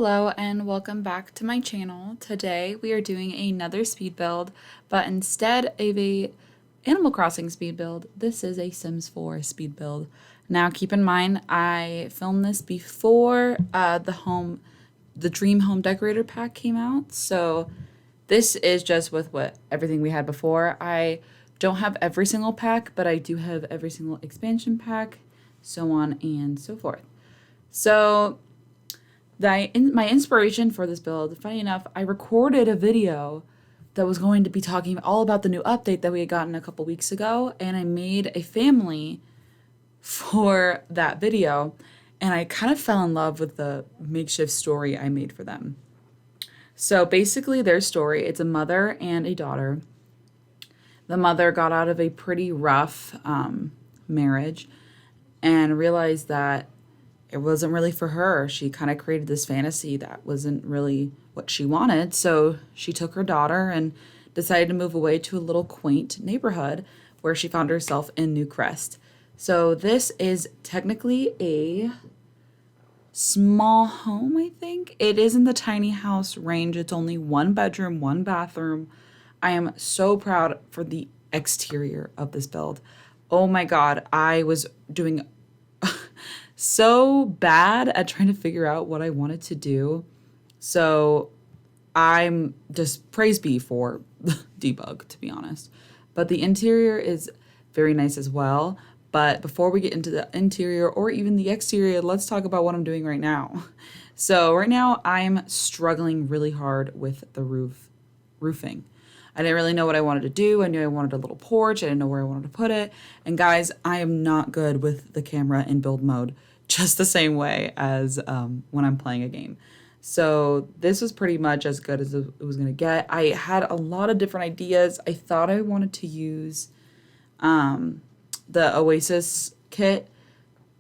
Hello and welcome back to my channel. Today we are doing another speed build, but instead of a Animal Crossing speed build, this is a Sims 4 speed build. Now keep in mind I filmed this before the Dream Home Decorator pack came out, so this is just with everything we had before. I don't have every single pack, but I do have every single expansion pack, so on and so forth. So my inspiration for this build, funny enough, I recorded a video that was going to be talking all about the new update that we had gotten a couple weeks ago, and I made a family for that video, and I kind of fell in love with the makeshift story I made for them. So basically their story, it's a mother and a daughter. The mother got out of a pretty rough marriage and realized that it wasn't really for her. She kind of created this fantasy that wasn't really what she wanted. So she took her daughter and decided to move away to a little quaint neighborhood where she found herself in New Crest. So this is technically a small home, I think. It is in the tiny house range. It's only 1 bedroom, 1 bathroom. I am so proud for the exterior of this build. Oh my God, I was doing so bad at trying to figure out what I wanted to do. So I'm just praise be for debug, to be honest. But the interior is very nice as well. But before we get into the interior or even the exterior, let's talk about what I'm doing right now. So right now I'm struggling really hard with the roofing. I didn't really know what I wanted to do. I knew I wanted a little porch. I didn't know where I wanted to put it. And guys, I am not good with the camera in build mode, just the same way as when I'm playing a game. So this was pretty much as good as it was going to get. I had a lot of different ideas. I thought I wanted to use the Oasis kit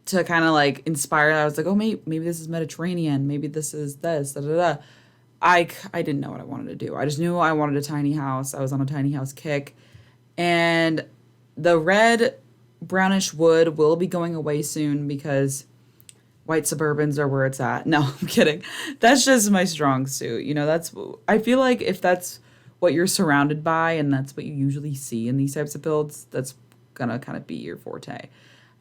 to kind of like inspire. I was like, oh, maybe this is Mediterranean. Maybe this is this, da, da, da. I didn't know what I wanted to do. I just knew I wanted a tiny house. I was on a tiny house kick. And the red brownish wood will be going away soon because white Suburbans are where it's at. No, I'm kidding. That's just my strong suit. You know, I feel like if that's what you're surrounded by and that's what you usually see in these types of builds, that's gonna kind of be your forte.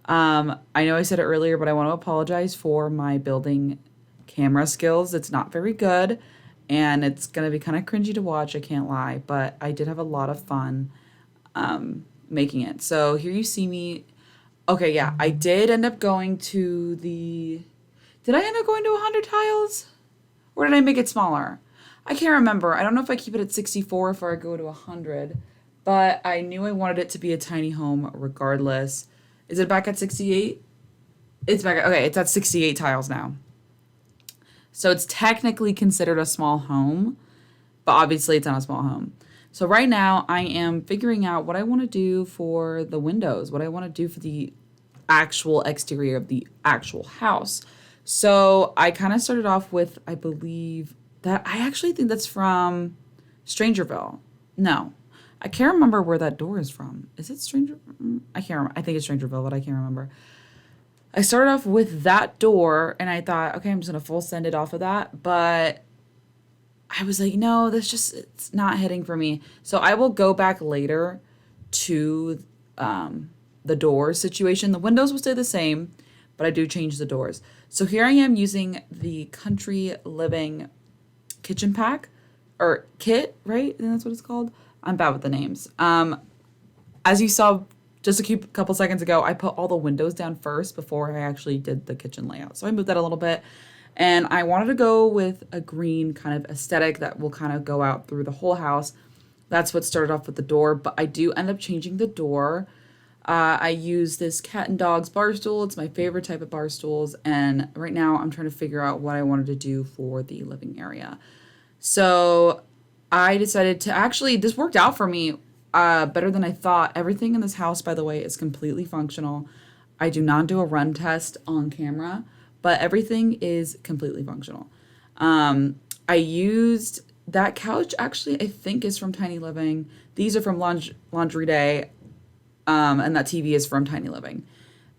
I know I said it earlier, but I want to apologize for my building camera skills. It's not very good. And it's going to be kind of cringy to watch, I can't lie, but I did have a lot of fun making it. So here you see me. Okay, yeah, I did end up going to did I end up going to 100 tiles? Or did I make it smaller? I can't remember. I don't know if I keep it at 64 or if I go to 100, but I knew I wanted it to be a tiny home regardless. Is it back at 68? Okay, it's at 68 tiles now. So it's technically considered a small home, but obviously it's not a small home. So right now I am figuring out what I want to do for the windows, what I want to do for the actual exterior of the actual house. So I kind of started off with, I believe that I actually think that's from Strangerville. No, I can't remember where that door is from. Is it Stranger? I can't remember. I think it's Strangerville, but I can't remember. I started off with that door and I thought, okay, I'm just going to full send it off of that. But I was like, no, it's not hitting for me. So I will go back later to the door situation. The windows will stay the same, but I do change the doors. So here I am using the Country Living kitchen pack or kit, right? And that's what it's called. I'm bad with the names. As you saw just a couple seconds ago, I put all the windows down first before I actually did the kitchen layout. So I moved that a little bit. And I wanted to go with a green kind of aesthetic that will kind of go out through the whole house. That's what started off with the door. But I do end up changing the door. I use this cat and dogs bar stool. It's my favorite type of bar stools. And right now I'm trying to figure out what I wanted to do for the living area. So I decided to actually, this worked out for me better than I thought. Everything in this house, by the way, is completely functional. I do not do a run test on camera, but everything is completely functional. I used that couch, actually, I think is from Tiny Living. These are from Laundry Day, and that TV is from Tiny Living.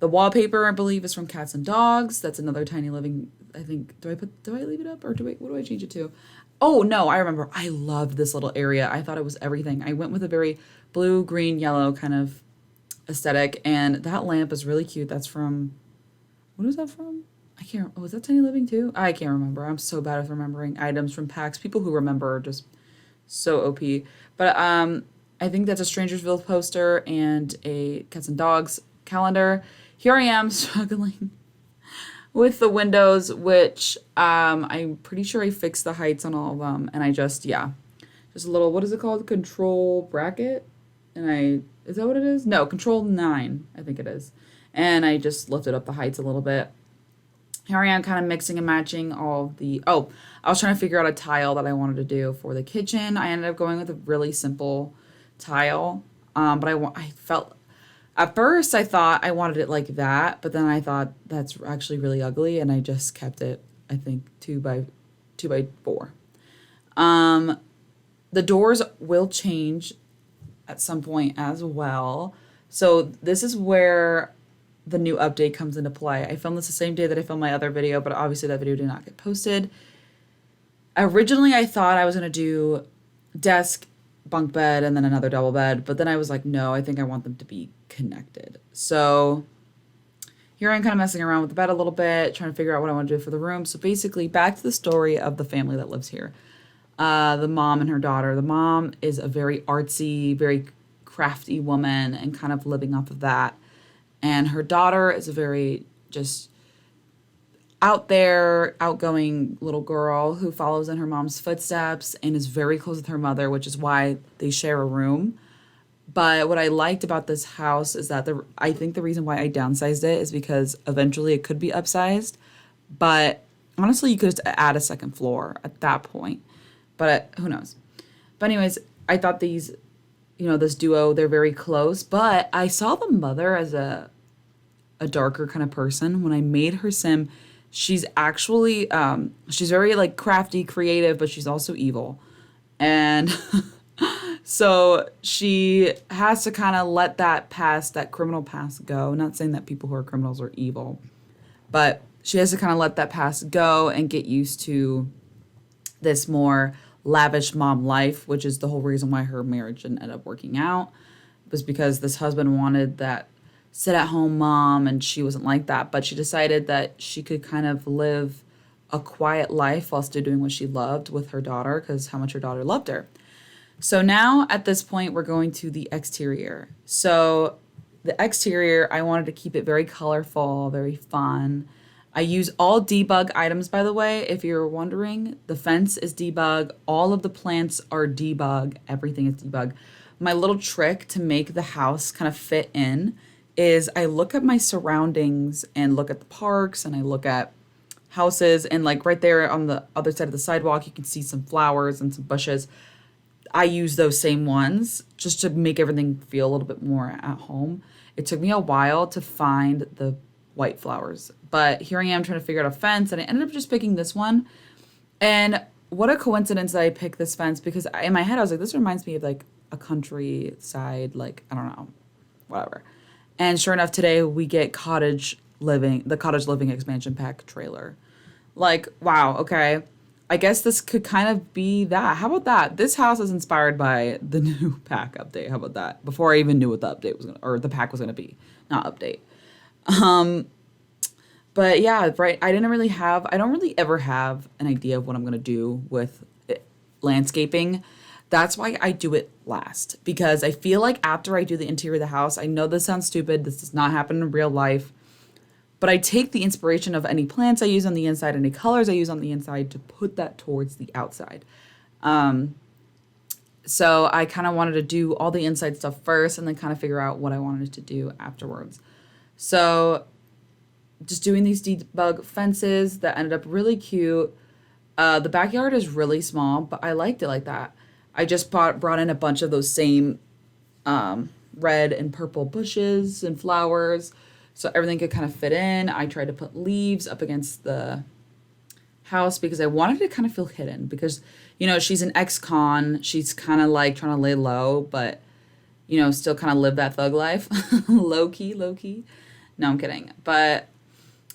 The wallpaper, I believe, is from Cats and Dogs. That's another tiny living. I think, do I leave it up or what do I change it to? Oh, no, I remember. I loved this little area. I thought it was everything. I went with a very blue, green, yellow kind of aesthetic, and that lamp is really cute. That's from, what is that from? I can't, oh, is that Tiny Living too? I can't remember. I'm so bad at remembering items from packs. People who remember are just so OP. But I think that's a Strangersville poster and a Cats and Dogs calendar. Here I am struggling with the windows, which I'm pretty sure I fixed the heights on all of them. And I just a little, what is it called? Control bracket? Is that what it is? No, Control 9, I think it is. And I just lifted up the heights a little bit. Here I am kind of mixing and matching all the, I was trying to figure out a tile that I wanted to do for the kitchen. I ended up going with a really simple tile. But I felt, at first I thought I wanted it like that, but then I thought that's actually really ugly, and I just kept it, I think, 2x4. The doors will change at some point as well. So this is where the new update comes into play. I filmed this the same day that I filmed my other video, but obviously that video did not get posted. Originally, I thought I was going to do desk, bunk bed, and then another double bed, but then I was like, no, I think I want them to be connected. So here I'm kind of messing around with the bed a little bit, trying to figure out what I want to do for the room. So basically, back to the story of the family that lives here. The mom and her daughter. The mom is a very artsy, very crafty woman and kind of living off of that. And her daughter is a very just out there, outgoing little girl who follows in her mom's footsteps and is very close with her mother, which is why they share a room. But what I liked about this house is that I think the reason why I downsized it is because eventually it could be upsized. But honestly, you could just add a second floor at that point. But who knows? But anyways, I thought these, this duo, they're very close. But I saw the mother as a darker kind of person. When I made her sim, she's actually, she's very like crafty, creative, but she's also evil. And so she has to kind of let that criminal past go. Not saying that people who are criminals are evil, but she has to kind of let that past go and get used to this more lavish mom life, which is the whole reason why her marriage didn't end up working out, was because this husband wanted that sit-at-home mom, and she wasn't like that. But she decided that she could kind of live a quiet life while still doing what she loved with her daughter, because how much her daughter loved her. So now at this point, we're going to the exterior. So the exterior, I wanted to keep it very colorful, very fun. I use all debug items, by the way, if you're wondering. The fence is debug. All of the plants are debug. Everything is debug. My little trick to make the house kind of fit in is I look at my surroundings and look at the parks, and I look at houses, and like right there on the other side of the sidewalk, you can see some flowers and some bushes. I use those same ones just to make everything feel a little bit more at home. It took me a while to find the white flowers, but here I am trying to figure out a fence, and I ended up just picking this one. And what a coincidence that I picked this fence, because in my head I was like, this reminds me of like a countryside, like, I don't know, whatever. And sure enough, today we get the cottage living expansion pack trailer. Like, wow, okay. I guess this could kind of be that. How about that? This house is inspired by the new pack update. How about that? Before I even knew what the update was the pack was gonna be, not update. But yeah, right. I don't really ever have an idea of what I'm gonna do with landscaping. That's why I do it last, because I feel like after I do the interior of the house, I know this sounds stupid. This does not happen in real life. But I take the inspiration of any plants I use on the inside, any colors I use on the inside, to put that towards the outside. So I kind of wanted to do all the inside stuff first and then kind of figure out what I wanted to do afterwards. So just doing these debug fences that ended up really cute. The backyard is really small, but I liked it like that. I just brought in a bunch of those same red and purple bushes and flowers, so everything could kind of fit in. I tried to put leaves up against the house because I wanted it to kind of feel hidden, because, she's an ex-con. She's kind of like trying to lay low, but, still kind of live that thug life, low key. No, I'm kidding. But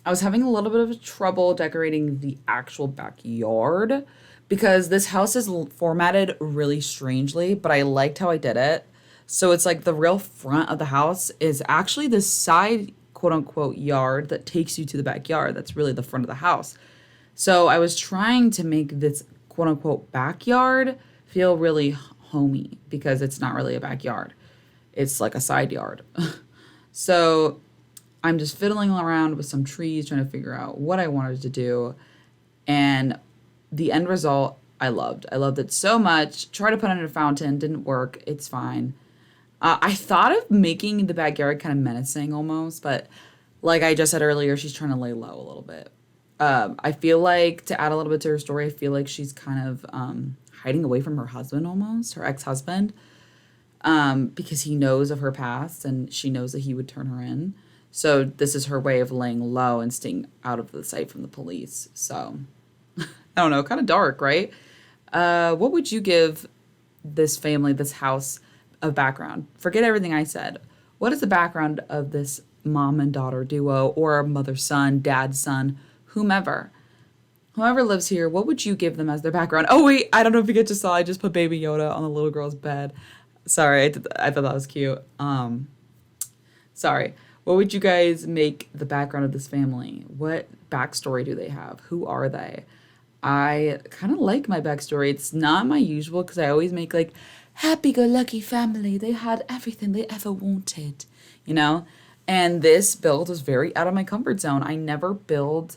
I was having a little bit of trouble decorating the actual backyard because this house is formatted really strangely, but I liked how I did it. So it's like the real front of the house is actually the side quote unquote yard that takes you to the backyard. That's really the front of the house. So I was trying to make this quote unquote backyard feel really homey because it's not really a backyard. It's like a side yard. So I'm just fiddling around with some trees, trying to figure out what I wanted to do. And the end result, I loved. I loved it so much. Tried to put in a fountain, didn't work. It's fine. I thought of making the backyard kind of menacing almost, but like I just said earlier, she's trying to lay low a little bit. I feel like to add a little bit to her story, I feel like she's kind of hiding away from her husband almost, her ex-husband, because he knows of her past and she knows that he would turn her in. So this is her way of laying low and staying out of the sight from the police. So I don't know, kind of dark, right? What would you give this family, this house, a background? Forget everything I said. What is the background of this mom and daughter duo or mother son, dad son, whomever? Whoever lives here, what would you give them as their background? Oh, wait, I don't know if you just saw, I just put Baby Yoda on the little girl's bed. Sorry, I thought that was cute. Sorry. What would you guys make the background of this family? What backstory do they have? Who are they? I kind of like my backstory. It's not my usual because I always make like happy-go-lucky family. They had everything they ever wanted, you know? And this build was very out of my comfort zone. I never build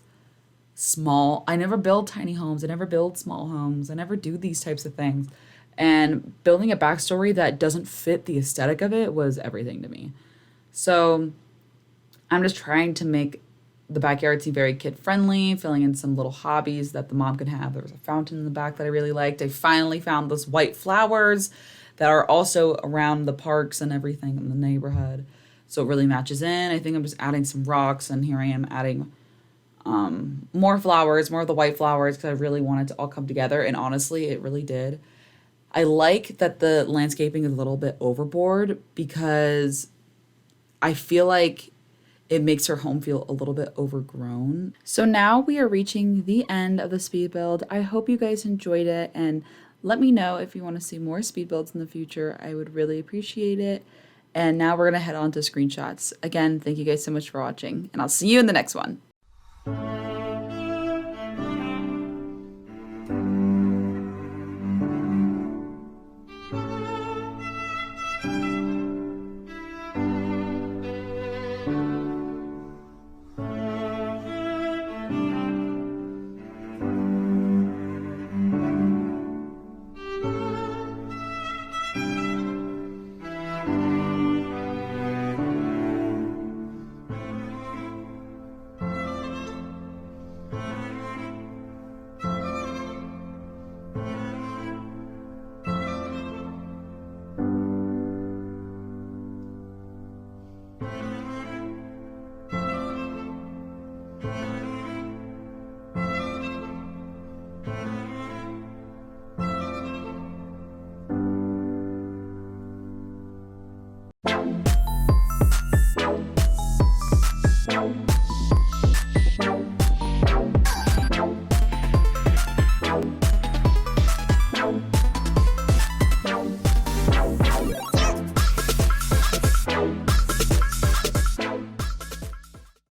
tiny homes. I never build small homes. I never do these types of things. And building a backstory that doesn't fit the aesthetic of it was everything to me. So I'm just trying to make the backyard seem very kid friendly, filling in some little hobbies that the mom could have. There was a fountain in the back that I really liked. I finally found those white flowers that are also around the parks and everything in the neighborhood. So it really matches in. I think I'm just adding some rocks, and here I am adding more flowers, more of the white flowers, because I really wanted to all come together. And honestly, it really did. I like that the landscaping is a little bit overboard because I feel like it makes her home feel a little bit overgrown. So now we are reaching the end of the speed build. I hope you guys enjoyed it, and let me know if you want to see more speed builds in the future. I would really appreciate it. And now we're going to head on to screenshots. Again, thank you guys so much for watching, and I'll see you in the next one.